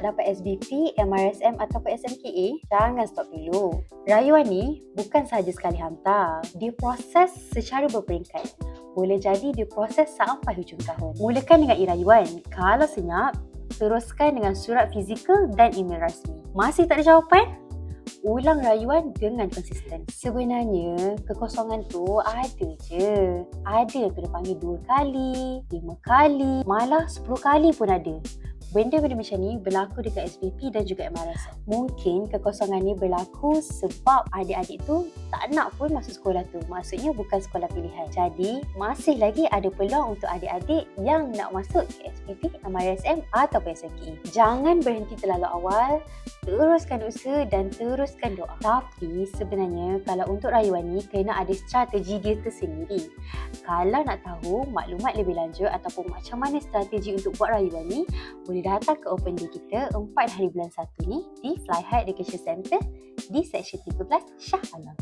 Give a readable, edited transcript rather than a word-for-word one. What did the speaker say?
nak dapat SBP, MRSM ataupun SMKA, jangan stop dulu. Rayuan ni bukan sahaja sekali hantar. Dia proses secara berperingkat. Boleh jadi dia proses sampai hujung tahun. Mulakan dengan e-rayuan. Kalau senyap, teruskan dengan surat fizikal dan email rasmi. Masih tak ada jawapan? Ulang rayuan dengan konsisten. Sebenarnya, kekosongan tu ada je. Ada yang kena panggil 2 kali, 5 kali, malah 10 kali pun ada. Benda-benda macam ni berlaku dekat SPP dan juga MRSM. Mungkin kekosongan ni berlaku sebab adik-adik tu tak nak pun masuk sekolah tu. Maksudnya bukan sekolah pilihan. Jadi, masih lagi ada peluang untuk adik-adik yang nak masuk ke SPP, MRSM ataupun SMKE. Jangan berhenti terlalu awal. Teruskan usaha dan teruskan doa. Tapi sebenarnya kalau untuk rayuan ni kena ada strategi dia tersendiri. Kalau nak tahu maklumat lebih lanjut ataupun macam mana strategi untuk buat rayuan ni, boleh datang ke open day kita 4 hari bulan 1 ni di Fly High Education Center di Seksyen 13 Shah Alam.